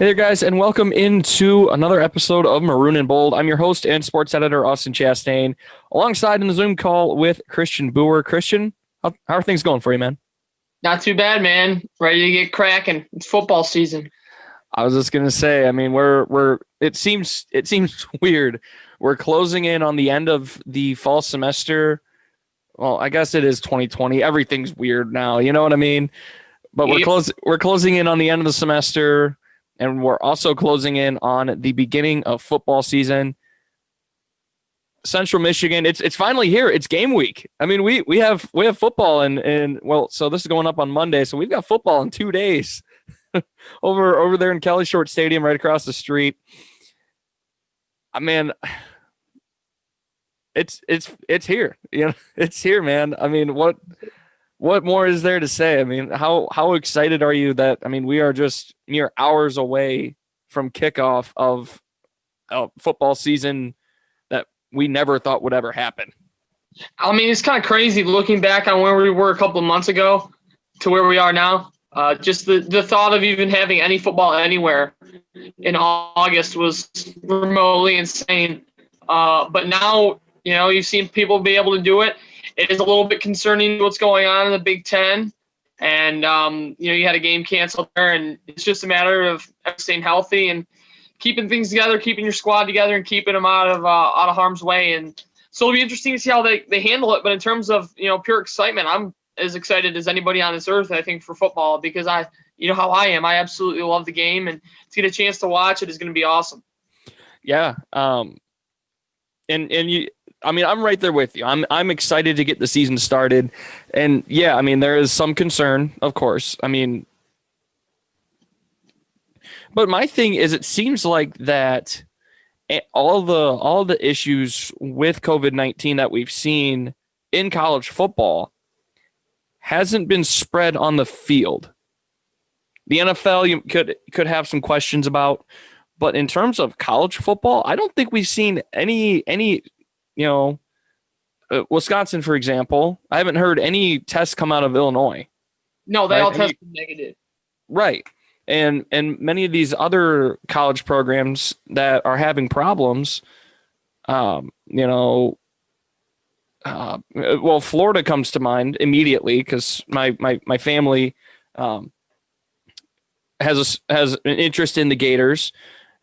Hey there, guys, and welcome into another episode of Maroon Bold. I'm your host and sports editor, Austin Chastain, alongside in the Zoom call with Christian Boer. Christian, how are things going for you, man? Not too bad, man. Ready to get cracking. It's football season. I was just gonna say, I mean, it seems weird. We're closing in on the end of the fall semester. Well, I guess it is 2020. Everything's weird now. You know what I mean? But we're closing in on the end of the semester. And we're also closing in on the beginning of football season. Central Michigan, it's finally here. It's game week. I mean, we have football and well, so this is going up on Monday, so we've got football in 2 days over there in Kelly Short Stadium, right across the street. I mean, it's here. You know, it's here, man. I mean, what more is there to say? I mean, how excited are you that, I mean, we are just mere hours away from kickoff of football season that we never thought would ever happen? I mean, it's kind of crazy looking back on where we were a couple of months ago to where we are now. Just the thought of even having any football anywhere in August was remotely insane. But now, you know, you've seen people be able to do it. It is a little bit concerning what's going on in the Big Ten. And, you know, you had a game canceled there, and it's just a matter of staying healthy and keeping things together, keeping your squad together, and keeping them out of harm's way. And so it'll be interesting to see how they handle it. But in terms of, you know, pure excitement, I'm as excited as anybody on this earth, I think, for football, because you know how I am. I absolutely love the game, and to get a chance to watch it is going to be awesome. Yeah. And you, I mean, I'm right there with you. I'm excited to get the season started. And yeah, I mean, there is some concern, of course. I mean, but my thing is, it seems like that all the issues with COVID-19 that we've seen in college football hasn't been spread on the field. The NFL you could have some questions about, but in terms of college football, I don't think we've seen any you know, Wisconsin, for example. I haven't heard any tests come out of Illinois. No, they all tested negative. Right. And many of these other college programs that are having problems, you know, well, Florida comes to mind immediately because my family has an interest in the Gators.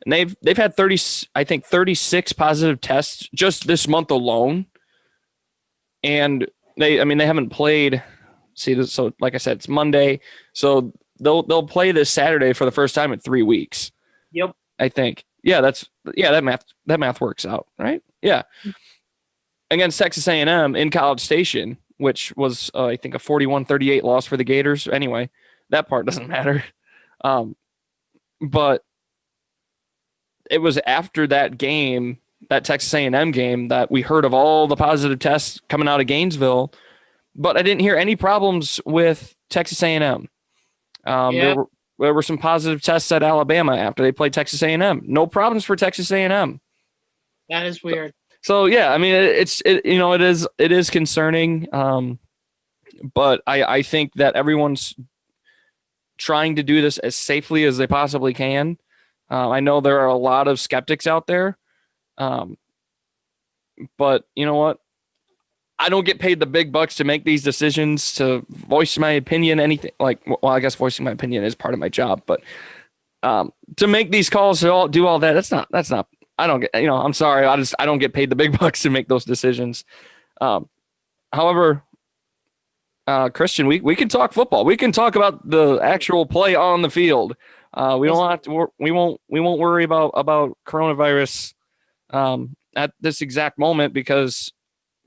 And they've had 36 positive tests just this month alone. And they haven't played. So like I said, it's Monday. So they'll play this Saturday for the first time in 3 weeks. Yep. I think. Yeah, that math works out, right? Yeah. Against Texas A&M in College Station, which was I think a 41-38 loss for the Gators. Anyway, that part doesn't matter. But it was after that game, that Texas A&M game, that we heard of all the positive tests coming out of Gainesville, but I didn't hear any problems with Texas A&M. There were some positive tests at Alabama after they played Texas A&M. No problems for Texas A&M. That is weird. So yeah, I mean, it is concerning, but I think that everyone's trying to do this as safely as they possibly can. I know there are a lot of skeptics out there, but you know what? I don't get paid the big bucks to make these decisions, to voice my opinion, anything like, well, I guess voicing my opinion is part of my job, but to make these calls, to do all that, that's not, I don't get, you know, I'm sorry. I don't get paid the big bucks to make those decisions. However, Christian, we can talk football. We can talk about the actual play on the field. We don't have to. We won't worry about coronavirus at this exact moment, because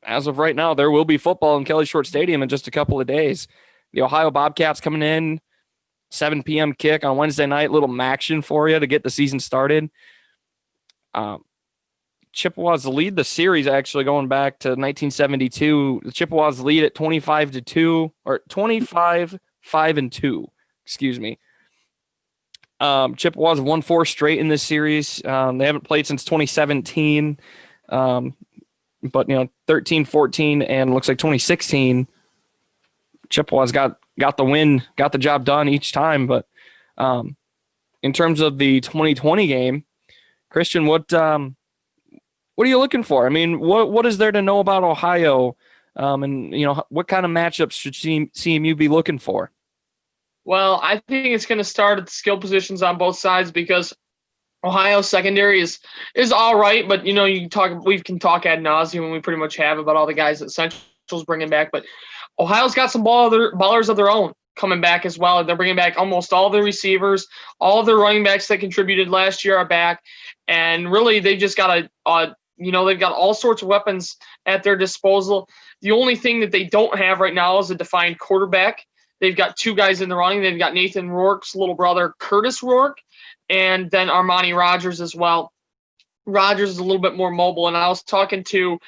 as of right now, there will be football in Kelly Short Stadium in just a couple of days. The Ohio Bobcats coming in, 7 p.m. kick on Wednesday night. Little action for you to get the season started. Chippewas lead the series, actually going back to 1972. The Chippewas lead at 25-2 or 25-5-2. Excuse me. Chippewas won 4 straight in this series. They haven't played since 2017. But, you know, 13, 14, and looks like 2016, Chippewas got the win, got the job done each time. But in terms of the 2020 game, Christian, what are you looking for? I mean, what is there to know about Ohio? And what kind of matchups should CMU be looking for? Well, I think it's going to start at the skill positions on both sides because Ohio secondary is all right, but we can talk ad nauseum and we pretty much have about all the guys that Central's bringing back, but Ohio's got some ballers of their own coming back as well. They're bringing back almost all the receivers, all of the running backs that contributed last year are back, and really they've just got they've got all sorts of weapons at their disposal. The only thing that they don't have right now is a defined quarterback. They've got two guys in the running. They've got Nathan Rourke's little brother, Curtis Rourke, and then Armani Rogers as well. Rogers is a little bit more mobile, and I was talking to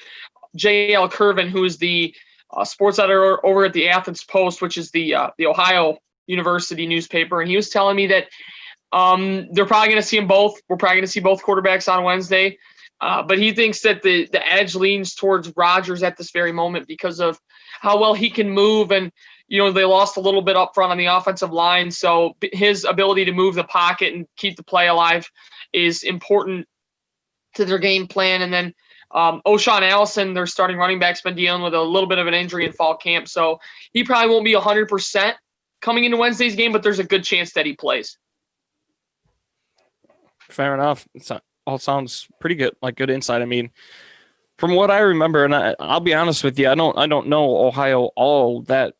J.L. Curvin, who is the sports editor over at the Athens Post, which is the Ohio University newspaper, and he was telling me that they're probably going to see them both. We're probably going to see both quarterbacks on Wednesday, but he thinks that the edge leans towards Rogers at this very moment because of how well he can move, and they lost a little bit up front on the offensive line, so his ability to move the pocket and keep the play alive is important to their game plan. And then O'Shawn Allison, their starting running back, has been dealing with a little bit of an injury in fall camp, so he probably won't be 100% coming into Wednesday's game, but there's a good chance that he plays. Fair enough. All sounds pretty good, like good insight. I mean, from what I remember, and I'll be honest with you, I don't know Ohio all that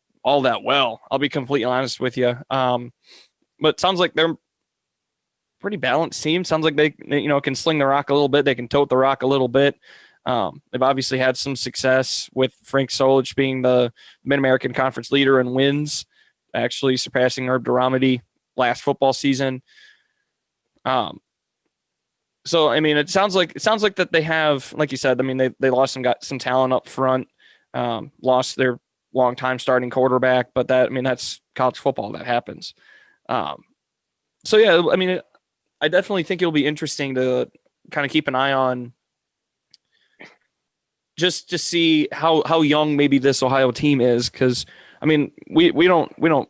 well. I'll be completely honest with you. But it sounds like they're pretty balanced team. Sounds like they can sling the rock a little bit. They can tote the rock a little bit. They've obviously had some success with Frank Solich being the Mid-American Conference leader in wins, actually surpassing Herb Duramedy last football season. So I mean, it sounds like that they have, like you said, I mean, they lost got some talent up front, lost their long-time starting quarterback, but that's college football. That happens. So yeah, I mean, I definitely think it'll be interesting to kind of keep an eye on, just to see how young maybe this Ohio team is, because I mean, we don't know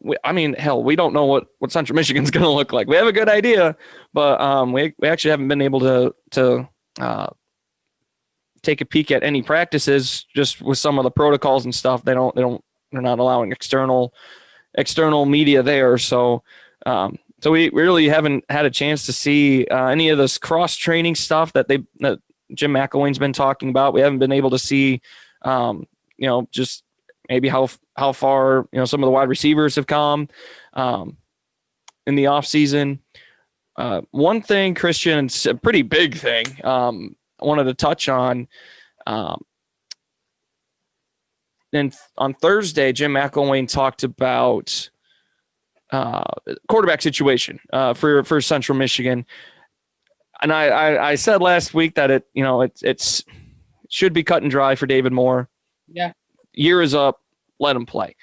what Central Michigan's going to look like. We have a good idea, but we actually haven't been able to take a peek at any practices, just with some of the protocols and stuff. They're not allowing external media there. So we really haven't had a chance to see any of this cross training stuff that Jim McElwain's been talking about. We haven't been able to see, just maybe how far, some of the wide receivers have come in the off season. One thing, Christian, it's a pretty big thing. I wanted to touch on. Then on Thursday, Jim McElwain talked about quarterback situation for Central Michigan, and I said last week that it should be cut and dry for David Moore. Yeah, year is up, let him play.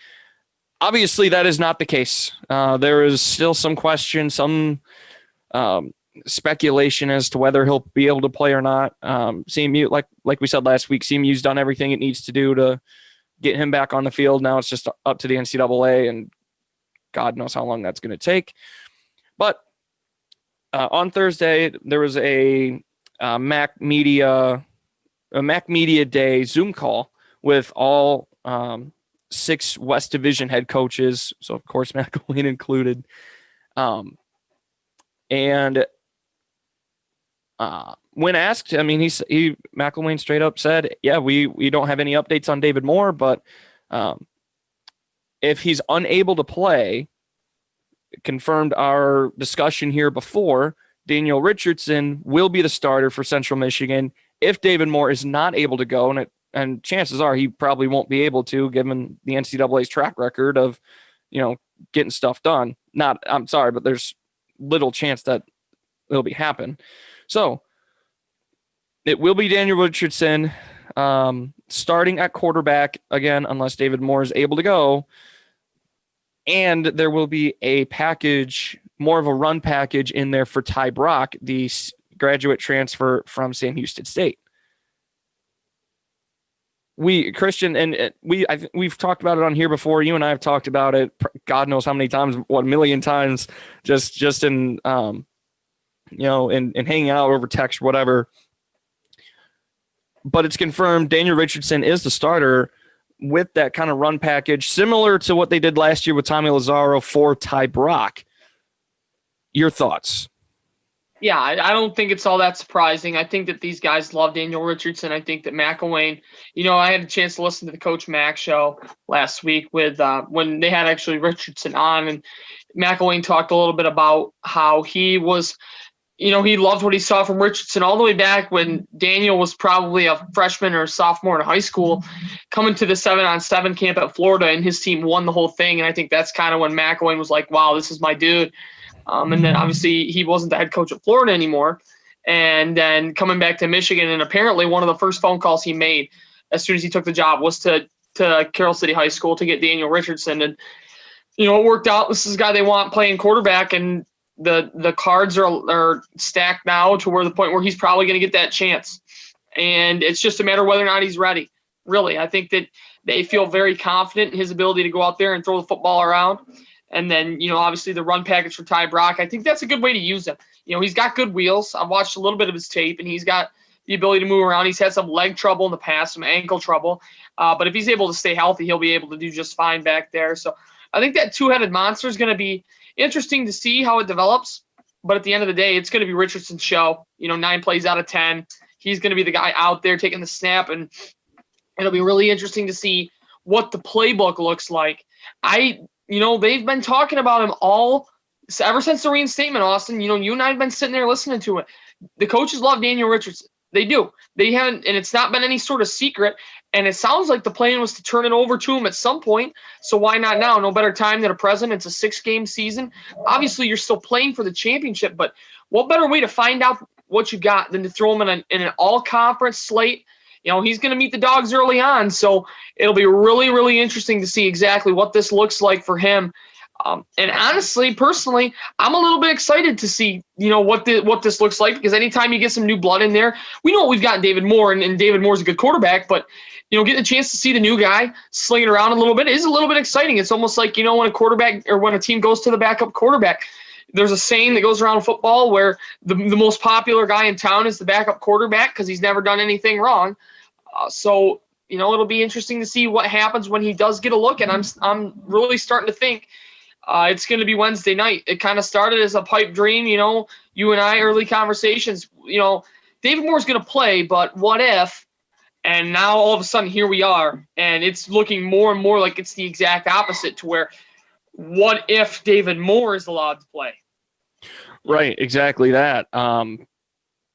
Obviously, that is not the case. There is still some question, some speculation as to whether he'll be able to play or not. CMU, like we said last week, CMU's done everything it needs to do to get him back on the field. Now it's just up to the NCAA, and God knows how long that's going to take. But on Thursday, there was a Mac Media Day Zoom call with all 6 West Division head coaches. So of course, McElwain included. And when asked, I mean, McElwain straight up said, yeah, we don't have any updates on David Moore, but if he's unable to play, confirmed our discussion here before, Daniel Richardson will be the starter for Central Michigan. If David Moore is not able to go, and chances are he probably won't be able to, given the NCAA's track record of, getting stuff done. I'm sorry, but there's little chance that it'll be happen. So it will be Daniel Richardson starting at quarterback again, unless David Moore is able to go. And there will be a package, more of a run package in there for Ty Brock, the graduate transfer from Sam Houston State. Christian, and we've talked about it on here before. You and I have talked about it, God knows how many times, 1 million times, just in and hanging out over text, whatever. But it's confirmed Daniel Richardson is the starter with that kind of run package, similar to what they did last year with Tommy Lazzaro for Ty Brock. Your thoughts? Yeah, I don't think it's all that surprising. I think that these guys love Daniel Richardson. I think that McElwain, I had a chance to listen to the Coach Mack show last week with when they had actually Richardson on, and McElwain talked a little bit about how he was, he loved what he saw from Richardson all the way back when Daniel was probably a freshman or a sophomore in high school, coming to the 7-on-7 camp at Florida, and his team won the whole thing. And I think that's kind of when McElwain was like, wow, this is my dude. And then obviously he wasn't the head coach at Florida anymore. And then coming back to Michigan, and apparently one of the first phone calls he made as soon as he took the job was to Carroll City High School to get Daniel Richardson. And, it worked out. This is the guy they want playing quarterback, and the cards are stacked now to where the point where he's probably going to get that chance. And it's just a matter of whether or not he's ready. Really, I think that they feel very confident in his ability to go out there and throw the football around. And then, obviously the run package for Ty Brock, I think that's a good way to use him. He's got good wheels. I've watched a little bit of his tape, and he's got the ability to move around. He's had some leg trouble in the past, some ankle trouble. But if he's able to stay healthy, he'll be able to do just fine back there. So I think that two-headed monster is going to be interesting to see how it develops. But at the end of the day, it's going to be Richardson's show. 9 plays out of 10. He's going to be the guy out there taking the snap, and it'll be really interesting to see what the playbook looks like. They've been talking about him ever since the reinstatement, Austin. You and I have been sitting there listening to it. The coaches love Daniel Richardson. They do. They haven't, and it's not been any sort of secret. And it sounds like the plan was to turn it over to him at some point. So why not now? No better time than a present. It's a 6-game season. Obviously, you're still playing for the championship, but what better way to find out what you got than to throw him in an all-conference slate? He's going to meet the dogs early on, so it'll be really, really interesting to see exactly what this looks like for him. And honestly, personally, I'm a little bit excited to see, what this looks like, because anytime you get some new blood in there, we know what we've got in David Moore, and David Moore's a good quarterback, but, getting a chance to see the new guy sling it around a little bit is a little bit exciting. It's almost like, when a quarterback or when a team goes to the backup quarterback. There's a saying that goes around football where the most popular guy in town is the backup quarterback because he's never done anything wrong. So it'll be interesting to see what happens when he does get a look. And I'm really starting to think it's going to be Wednesday night. It kind of started as a pipe dream, you and I, early conversations. David Moore's going to play, but what if? And now all of a sudden here we are, and it's looking more and more like it's the exact opposite, to where what if David Moore is allowed to play? Right, exactly that.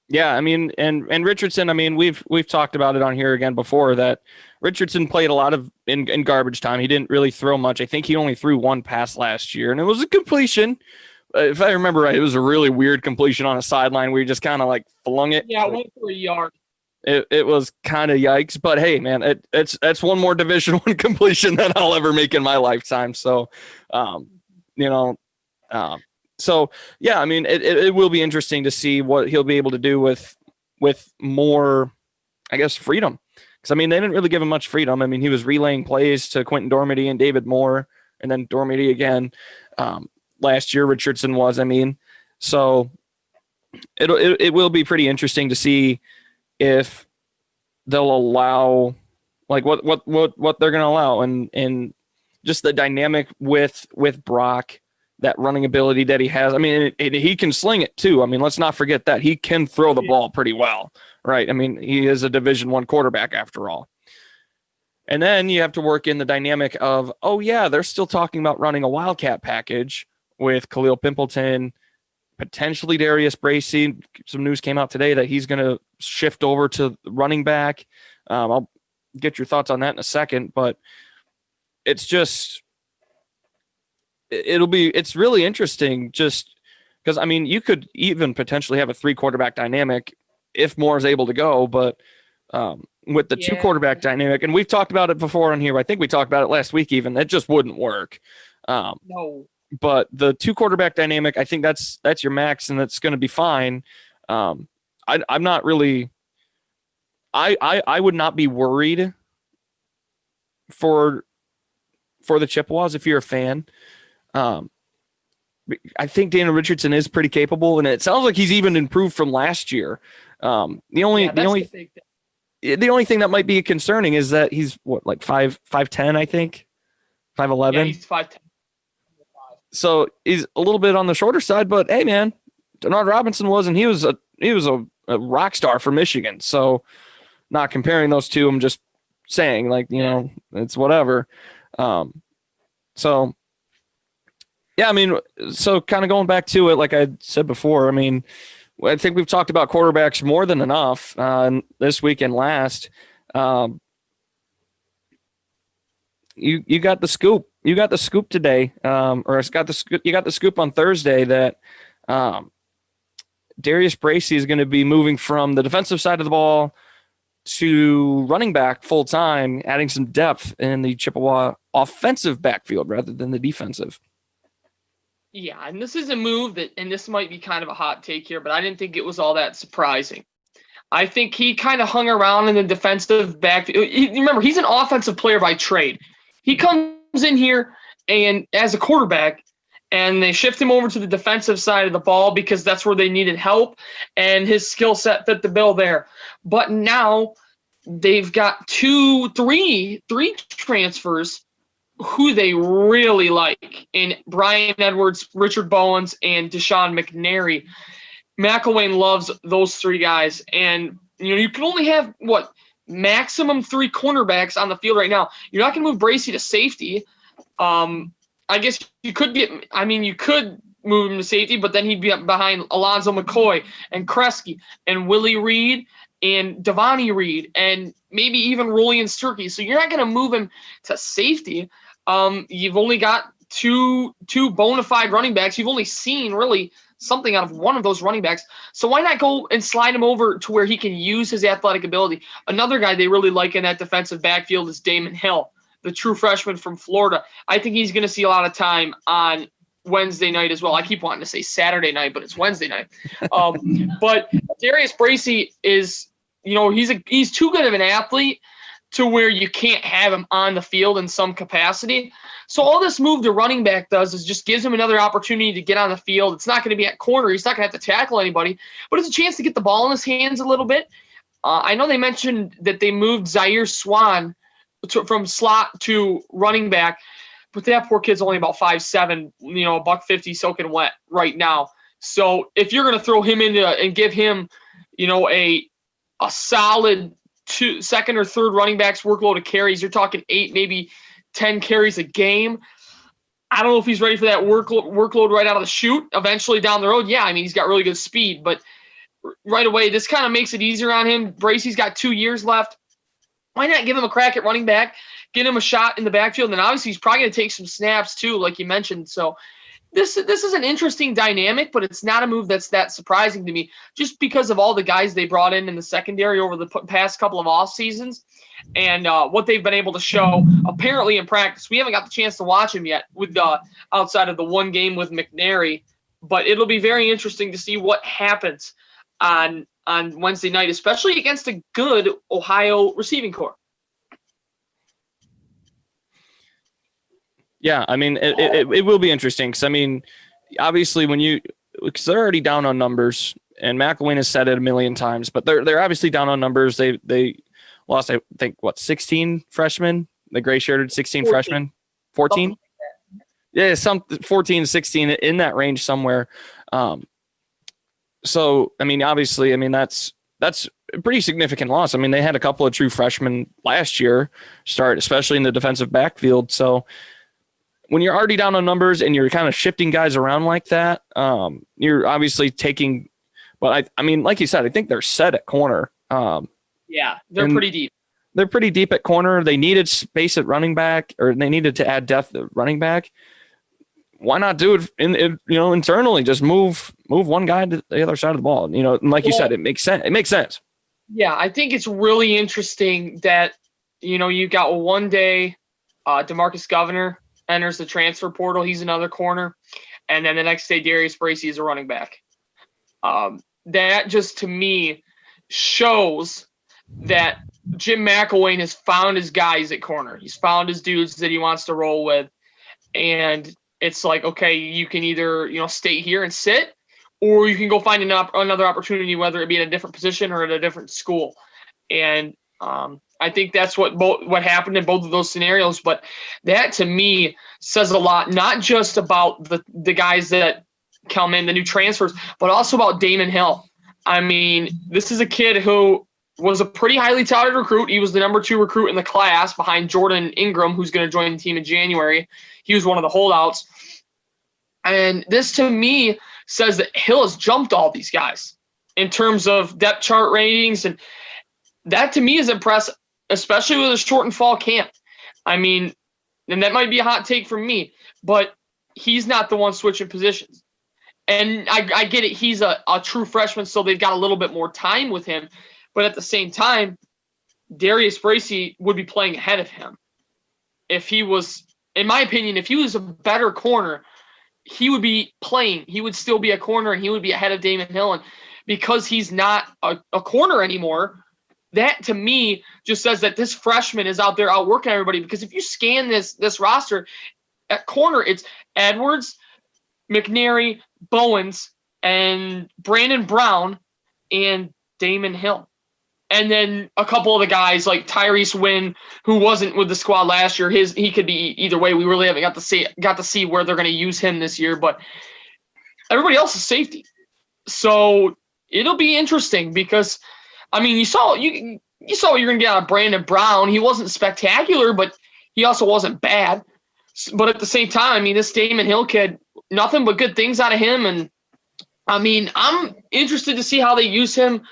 Yeah, I mean, and Richardson, I mean, we've talked about it on here again before, that Richardson played a lot of in garbage time. He didn't really throw much. I think he only threw one pass last year, and it was a completion. If I remember right, it was a really weird completion on a sideline where he just kind of like flung it. Yeah, it went for a yard. It was kind of yikes, but hey, man, it's one more Division I completion that I'll ever make in my lifetime. So, so yeah, I mean, it will be interesting to see what he'll be able to do with more, I guess, freedom. Because I mean, they didn't really give him much freedom. I mean, he was relaying plays to Quentin Dormady and David Moore, and then Dormady again. Last year, Richardson was. I mean, so it will be pretty interesting to see if they'll allow, like, what they're going to allow, and just the dynamic with Brock, that running ability that he has. I mean, he can sling it too. I mean, let's not forget that he can throw the ball pretty well, right? I mean, he is a Division I quarterback after all. And then you have to work in the dynamic of, oh yeah, they're still talking about running a Wildcat package with Khalil Pimpleton, potentially Darius Bracey. Some news came out today that he's going to shift over to running back. I'll get your thoughts on that in a second, but it's just, it's really interesting just because, I mean, you could even potentially have a 3-quarterback dynamic if Moore is able to go, but with the 2-quarterback dynamic, and we've talked about it before on here. I think we talked about it last week even. It just wouldn't work. No. But the 2-quarterback dynamic, I think that's your max, and that's going to be fine. I'm not really. I would not be worried for the Chippewas if you're a fan. I think Daniel Richardson is pretty capable, and it sounds like he's even improved from last year. The only thing that might be concerning is that he's like 5'10", I think, 5'11". Yeah, he's 5'10". So he's a little bit on the shorter side, but hey, man, Denard Robinson wasn't. He was a rock star for Michigan. So not comparing those two, I'm just saying, like, it's whatever. So yeah, I mean, so kind of going back to it, like I said before, I mean, I think we've talked about quarterbacks more than enough this week and last. You got the scoop. You got the scoop today, or you got the scoop on Thursday that Darius Bracey is going to be moving from the defensive side of the ball to running back full time, adding some depth in the Chippewa offensive backfield rather than the defensive. Yeah, and this is a move and this might be kind of a hot take here, but I didn't think it was all that surprising. I think he kind of hung around in the defensive backfield. Remember, he's an offensive player by trade. He comes in here and as a quarterback, and they shift him over to the defensive side of the ball because that's where they needed help, and his skill set fit the bill there. But now they've got three transfers who they really like in Brian Edwards, Richard Bowens, and Deshaun McNary. McElwain loves those three guys, and you can only have maximum 3 cornerbacks on the field right now. You're not going to move Bracey to safety. I guess you could move him to safety, but then he'd be up behind Alonzo McCoy and Kresge and Willie Reed and Devontae Reed and maybe even Rolian Sturkey. So you're not going to move him to safety. You've only got two bona fide running backs. You've only seen really something out of one of those running backs. So why not go and slide him over to where he can use his athletic ability? Another guy they really like in that defensive backfield is Damon Hill, the true freshman from Florida. I think he's going to see a lot of time on Wednesday night as well. I keep wanting to say Saturday night, but it's Wednesday night. But Darius Bracey is, he's too good of an athlete to where you can't have him on the field in some capacity. So all this move to running back does is just gives him another opportunity to get on the field. It's not going to be at corner. He's not going to have to tackle anybody, but it's a chance to get the ball in his hands a little bit. I know they mentioned that they moved Zaire Swan from slot to running back, but that poor kid's only about 5'7", $150 soaking wet right now. So if you're going to throw him into and give him, a solid second or third running backs workload of carries, you're talking 8, maybe 10 carries a game. I don't know if he's ready for that workload right out of the chute. Eventually down the road, yeah, I mean, he's got really good speed, but right away, this kind of makes it easier on him. Bracey's got 2 years left. Why not give him a crack at running back, get him a shot in the backfield, and then obviously he's probably going to take some snaps too, like you mentioned. So this is an interesting dynamic, but it's not a move that's that surprising to me just because of all the guys they brought in the secondary over the past couple of off seasons and what they've been able to show apparently in practice. We haven't got the chance to watch him yet with outside of the one game with McNary, but it'll be very interesting to see what happens on Wednesday night, especially against a good Ohio receiving corps. Yeah, I mean, it will be interesting because, I mean, obviously because they're already down on numbers, and McElwain has said it a million times, but they're obviously down on numbers. They lost, I think, 16 freshmen? The gray-shirted 16 14. Freshmen? 14? Yeah, 14, 16, in that range somewhere. So, I mean, obviously, I mean, that's a pretty significant loss. I mean, they had a couple of true freshmen last year start, especially in the defensive backfield. So when you're already down on numbers and you're kind of shifting guys around like that, you're obviously taking – but, I mean, like you said, I think they're set at corner. Yeah, they're pretty deep. They're pretty deep at corner. They needed space at running back, or they needed to add depth at running back. Why not do it internally? Just move one guy to the other side of the ball. And like you said, it makes sense. It makes sense. Yeah, I think it's really interesting that you got one day DeMarcus Governor enters the transfer portal. He's another corner, and then the next day Darius Bracey is a running back. That just to me shows that Jim McElwain has found his guys at corner. He's found his dudes that he wants to roll with, and it's like, okay, you can either, stay here and sit, or you can go find another opportunity, whether it be in a different position or at a different school. And I think that's what happened in both of those scenarios. But that to me says a lot, not just about the guys that come in, the new transfers, but also about Damon Hill. I mean, this is a kid who was a pretty highly touted recruit. He was the number 2 recruit in the class behind Jordan Ingram, who's going to join the team in January. He was one of the holdouts. And this to me says that Hill has jumped all these guys in terms of depth chart ratings. And that to me is impressive, especially with a shortened fall camp. I mean, and that might be a hot take from me, but he's not the one switching positions. And I get it. He's a true freshman, so they've got a little bit more time with him. But at the same time, Darius Bracey would be playing ahead of him. If he was, in my opinion, if he was a better corner, he would be playing. He would still be a corner, and he would be ahead of Damon Hill. And because he's not a corner anymore, that to me just says that this freshman is out there outworking everybody. Because if you scan this roster, at corner, it's Edwards, McNary, Bowens, and Brandon Brown, and Damon Hill. And then a couple of the guys like Tyrese Wynn, who wasn't with the squad last year. He could be either way. We really haven't got to see where they're going to use him this year. But everybody else is safety. So it'll be interesting because, I mean, you saw what you're going to get out of Brandon Brown. He wasn't spectacular, but he also wasn't bad. But at the same time, I mean, this Damon Hill kid, nothing but good things out of him. And, I mean, I'm interested to see how they use him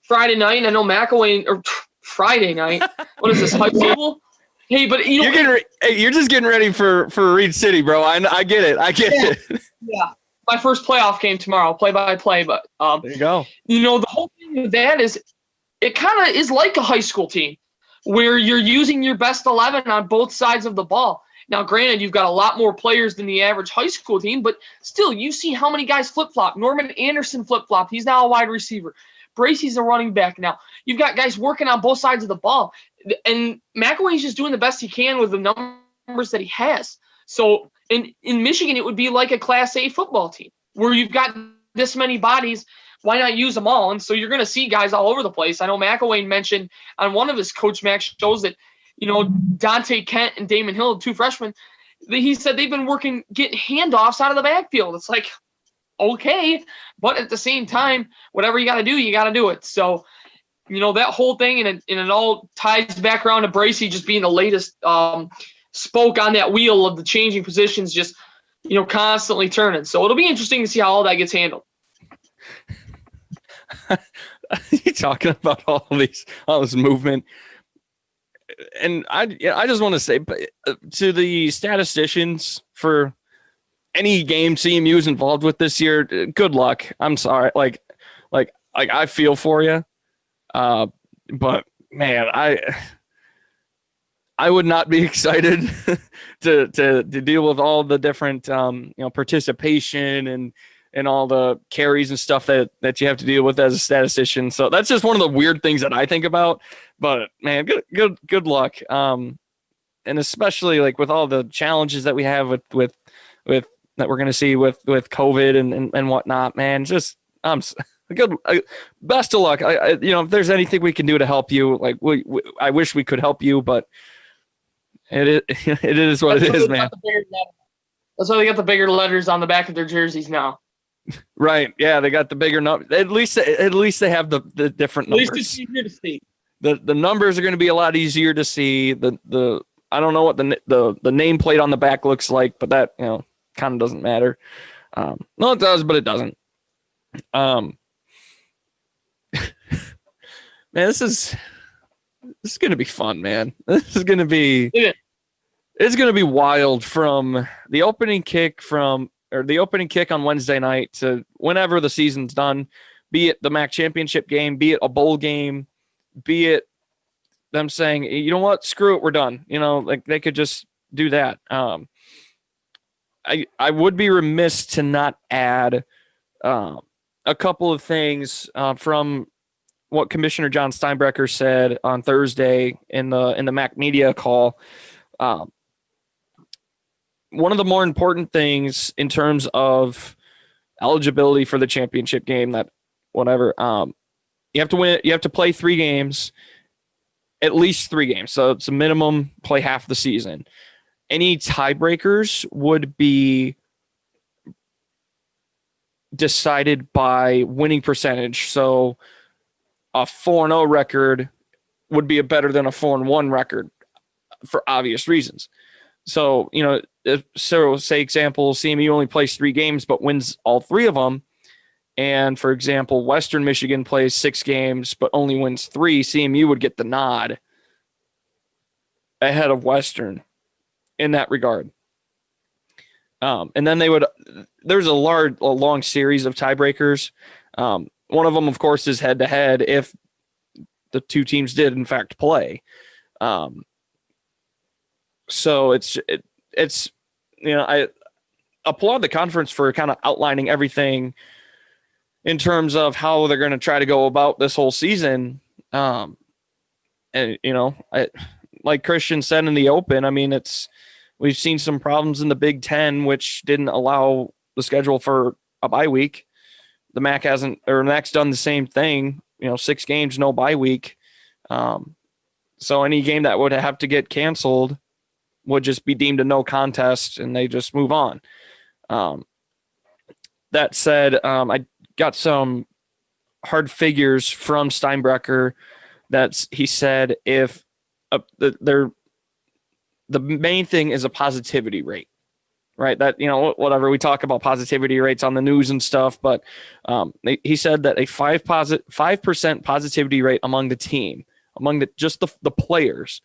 Friday night. I know McElwain, or Friday night. What is this, high school? Hey, but you're just getting ready for Reed City, bro. I get it. It. Yeah. My first playoff game tomorrow, play-by-play. But there you go. The whole thing with that is it kind of is like a high school team where you're using your best 11 on both sides of the ball. Now, granted, you've got a lot more players than the average high school team, but still, you see how many guys flip-flop. Norman Anderson flip-flopped. He's now a wide receiver. Bracey's a running back now. You've got guys working on both sides of the ball. And McElwain's just doing the best he can with the numbers that he has. So in Michigan, it would be like a Class A football team where you've got this many bodies. Why not use them all? And so you're going to see guys all over the place. I know McElwain mentioned on one of his Coach Max shows that, Dante Kent and Damon Hill, 2 freshmen, he said they've been getting handoffs out of the backfield. It's like, okay, but at the same time, whatever you got to do, you got to do it. So, that whole thing, and it all ties back around to Bracey just being the latest spoke on that wheel of the changing positions, just, constantly turning. So it'll be interesting to see how all that gets handled. You're talking about all this movement. And I just want to say to the statisticians for any game CMU is involved with this year, good luck. I'm sorry. Like I feel for you. But man, I would not be excited to deal with all the different, participation and all the carries and stuff that you have to deal with as a statistician. So that's just one of the weird things that I think about. But man, good luck. And especially like with all the challenges that we have with that we're going to see with COVID and whatnot, man, just good. Best of luck. If there's anything we can do to help you, like I wish we could help you, but it is what it is, man. That's why they got the bigger letters on the back of their jerseys now. Right. Yeah, they got the bigger number. At least they have the different numbers. At least it's easier to see. The numbers are going to be a lot easier to see. The I don't know what the nameplate on the back looks like, but that kind of doesn't matter. No, it does, but it doesn't. Man, this is going to be fun, man. This is going to be it's going to be wild from the opening kick on Wednesday night to whenever the season's done, be it the MAC championship game, be it a bowl game, be it them saying, you know what, screw it, we're done. Like they could just do that. I would be remiss to not add a couple of things from what Commissioner John Steinbrecher said on Thursday in the MAC media call. one of the more important things in terms of eligibility for the championship game, that whatever, you have to win. You have to play 3 games, at least 3 games. So it's a minimum play half the season. Any tiebreakers would be decided by winning percentage. So a 4-0 record would be better than a 4-1 record for obvious reasons. So, if say example, CMU only plays 3 games but wins all 3 of them. And for example, Western Michigan plays 6 games but only wins 3, CMU would get the nod ahead of Western in that regard. And then there's a long series of tiebreakers. One of them, of course, is head to head if the 2 teams did in fact play. So it's I applaud the conference for kind of outlining everything in terms of how they're going to try to go about this whole season. And like Christian said in the open, I mean, we've seen some problems in the Big Ten, which didn't allow the schedule for a bye week. The MAC's done the same thing, 6 games, no bye week. So any game that would have to get canceled would just be deemed a no contest and they just move on. That said, I got some hard figures from Steinbrecher that he said if the main thing is a positivity rate, right? That, whatever, we talk about positivity rates on the news and stuff, but he said that a 5% positivity rate among the team, among just the players,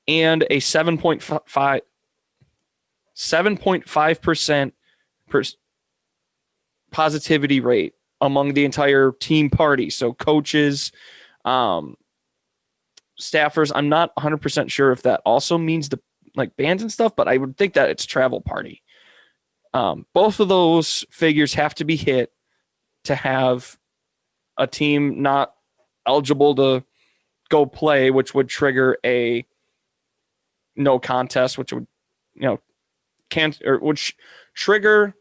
and a 7.5% positivity rate among the entire team party. So coaches, staffers. I'm not 100% sure if that also means the bands and stuff, but I would think that it's travel party. Both of those figures have to be hit to have a team not eligible to go play, which would trigger a no contest, which would, which trigger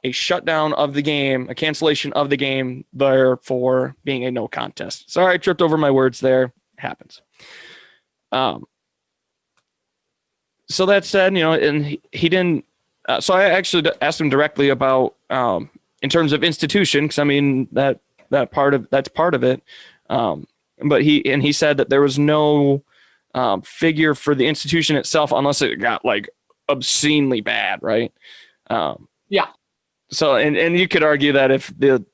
a shutdown of the game, a cancellation of the game, therefore being a no contest. Sorry, I tripped over my words there. It happens. So that said, and he didn't. So I actually asked him directly about, in terms of institution, because I mean that's part of it. But he said that there was no figure for the institution itself unless it got obscenely bad, right? Yeah. So and you could argue that if the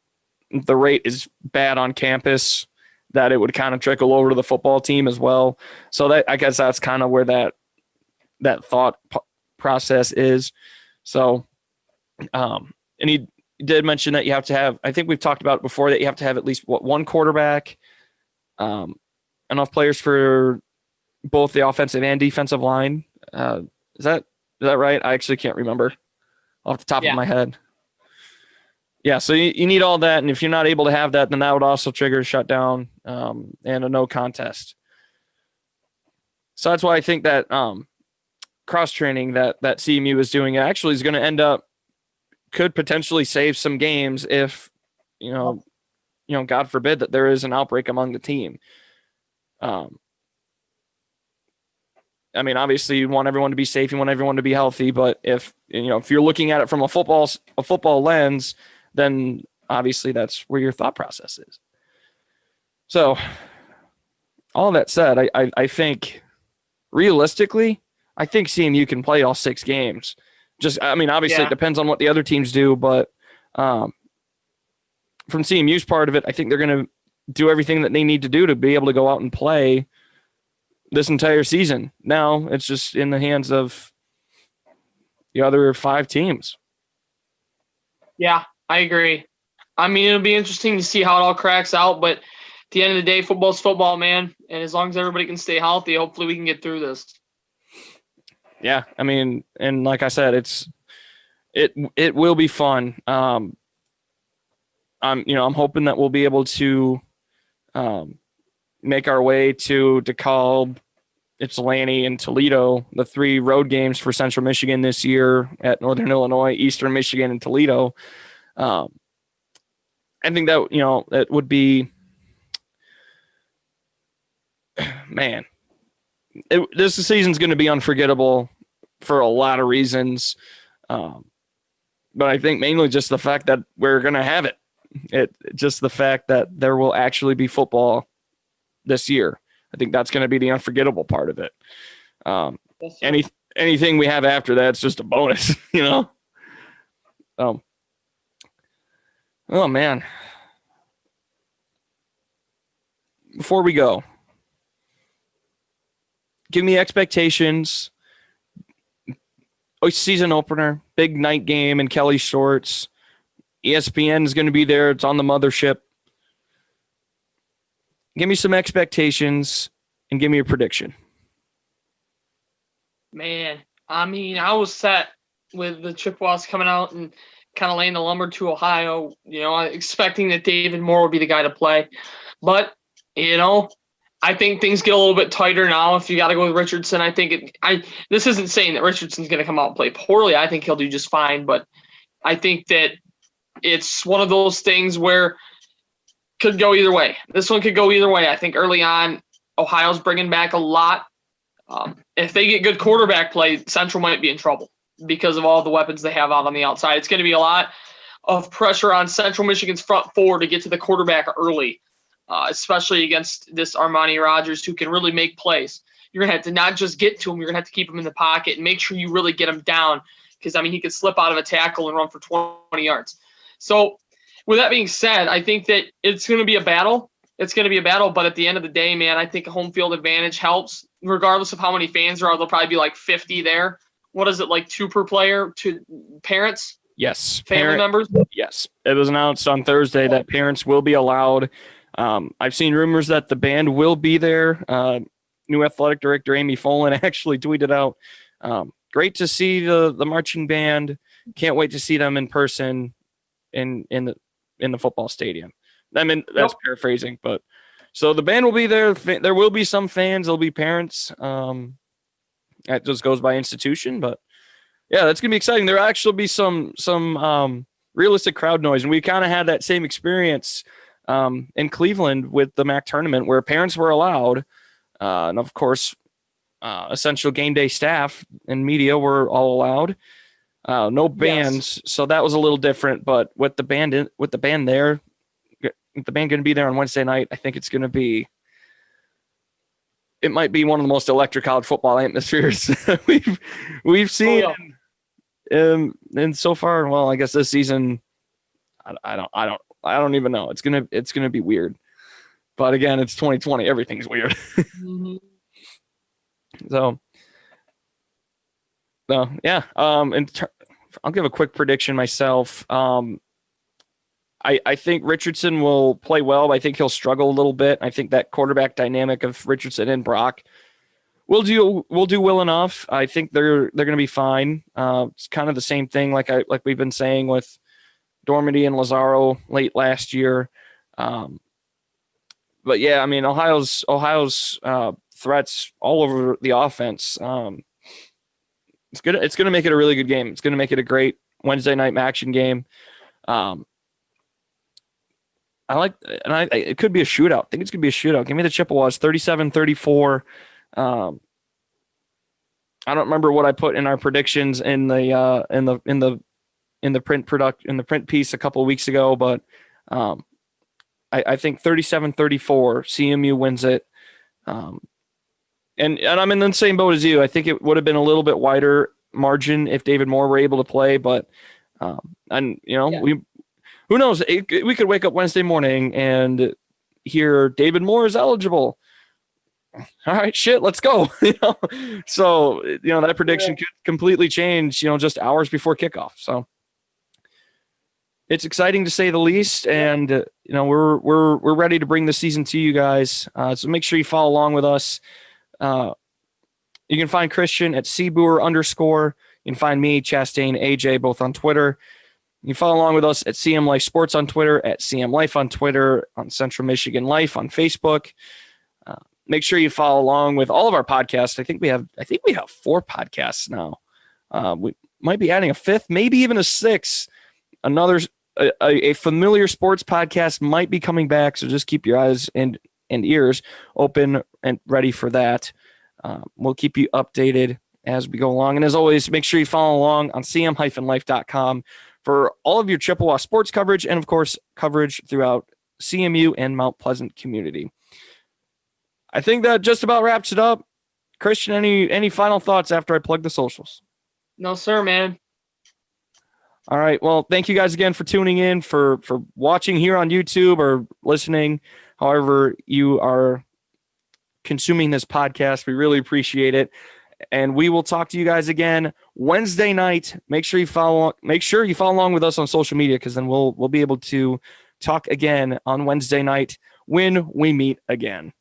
rate is bad on campus, that it would kind of trickle over to the football team as well. So that, I guess that's kind of where that thought process is. So, and he did mention that you have to have, I think we've talked about it before, that you have to have at least one quarterback, enough players for both the offensive and defensive line. Is that right? I actually can't remember off the top of my head. Yeah, so you need all that, and if you're not able to have that, then that would also trigger a shutdown and a no contest. So that's why I think that cross-training that CMU is doing actually is going to could potentially save some games if, God forbid that there is an outbreak among the team. I mean, obviously you want everyone to be safe, you want everyone to be healthy, but if you're looking at it from a football lens, then obviously that's where your thought process is. So all that said, I think realistically, I think CMU can play all 6 games. Obviously it depends on what the other teams do, but from CMU's part of it, I think they're going to do everything that they need to do to be able to go out and play this entire season. Now it's just in the hands of the other 5 teams. Yeah, I agree. I mean, it'll be interesting to see how it all cracks out, but at the end of the day, football's football, man. And as long as everybody can stay healthy, hopefully we can get through this. Yeah, I mean, and like I said, it will be fun. I'm hoping that we'll be able to make our way to DeKalb Ypsilanti, and Toledo, the 3 road games for Central Michigan this year at Northern Illinois, Eastern Michigan, and Toledo. I think that, it would be, man, this season's going to be unforgettable for a lot of reasons. But I think mainly just the fact that we're going to have it. Just the fact that there will actually be football this year. I think that's going to be the unforgettable part of it. Anything we have after that's just a bonus, Oh man. Before we go, give me expectations. Season opener, big night game in Kelly Shorts. ESPN is going to be there. It's on the mothership. Give me some expectations and give me a prediction. Man, I mean, I was set with the Chippewas coming out and kind of laying the lumber to Ohio, expecting that David Moore would be the guy to play. But, I think things get a little bit tighter now if you got to go with Richardson. I think this isn't saying that Richardson's going to come out and play poorly. I think he'll do just fine, but I think that it's one of those things where could go either way. This one could go either way. I think early on, Ohio's bringing back a lot. If they get good quarterback play, Central might be in trouble because of all the weapons they have out on the outside. It's going to be a lot of pressure on Central Michigan's front four to get to the quarterback early. Especially against this Armani Rogers who can really make plays. You're going to have to not just get to him, you're going to have to keep him in the pocket and make sure you really get him down because, he could slip out of a tackle and run for 20 yards. So with that being said, I think that it's going to be a battle. It's going to be a battle, but at the end of the day, man, I think a home field advantage helps. Regardless of how many fans there are, there'll probably be like 50 there. What is it, like 2 per player to parents? Yes. Family members? Yes. It was announced on Thursday that parents will be allowed. I've seen rumors that the band will be there. New athletic director Amy Folin actually tweeted out, great to see the marching band. Can't wait to see them in person in the football stadium. I mean, that's paraphrasing, but so the band will be there. There will be some fans. There'll be parents. That just goes by institution, but yeah, that's going to be exciting. There'll actually be some realistic crowd noise. And we kind of had that same experience in Cleveland with the MAC tournament where parents were allowed. And of course, essential game day staff and media were all allowed. No bands. Yes. So that was a little different, but with the band there, the band going to be there on Wednesday night. I think it might be one of the most electric college football atmospheres we've seen. Oh, yeah. And so far, well, I guess this season, I don't even know. It's gonna be weird, but again, it's 2020. Everything's weird. Mm-hmm. So, yeah. I'll give a quick prediction myself. I think Richardson will play well. But I think he'll struggle a little bit. I think that quarterback dynamic of Richardson and Brock will do well enough. I think they're going to be fine. It's kind of the same thing like we've been saying with Dormady and Lazaro late last year. But yeah, I mean, Ohio's threats all over the offense. It's gonna make it a really good game. It's gonna make it a great Wednesday night action game. It could be a shootout. I think it's gonna be a shootout. Give me the Chippewas 37-34. I don't remember what I put in our predictions in the print piece a couple of weeks ago, but I think 37-34 CMU wins it. And I'm in the same boat as you. I think it would have been a little bit wider margin if David Moore were able to play, but who knows? We could wake up Wednesday morning and hear David Moore is eligible. All right, shit, let's go. So that prediction could completely change. Just hours before kickoff. So it's exciting to say the least, and we're ready to bring the season to you guys. So make sure you follow along with us. You can find Christian at @cboer_. You can find me, Chastain, AJ, both on Twitter. You can follow along with us at CM Life Sports on Twitter, at CM Life on Twitter, on Central Michigan Life on Facebook. make sure you follow along with all of our podcasts. I think we have 4 podcasts now. We might be adding a 5th, maybe even a 6th. A familiar sports podcast might be coming back, so just keep your eyes and ears open and ready for that. We'll keep you updated as we go along. And as always, make sure you follow along on cm-life.com for all of your Chippewa sports coverage and, of course, coverage throughout CMU and Mount Pleasant community. I think that just about wraps it up. Christian, any final thoughts after I plug the socials? No, sir, man. All right. Well, thank you guys again for tuning in, for watching here on YouTube or listening, however you are consuming this podcast. We really appreciate it. And we will talk to you guys again Wednesday night. Make sure you follow along with us on social media, because then we'll be able to talk again on Wednesday night when we meet again.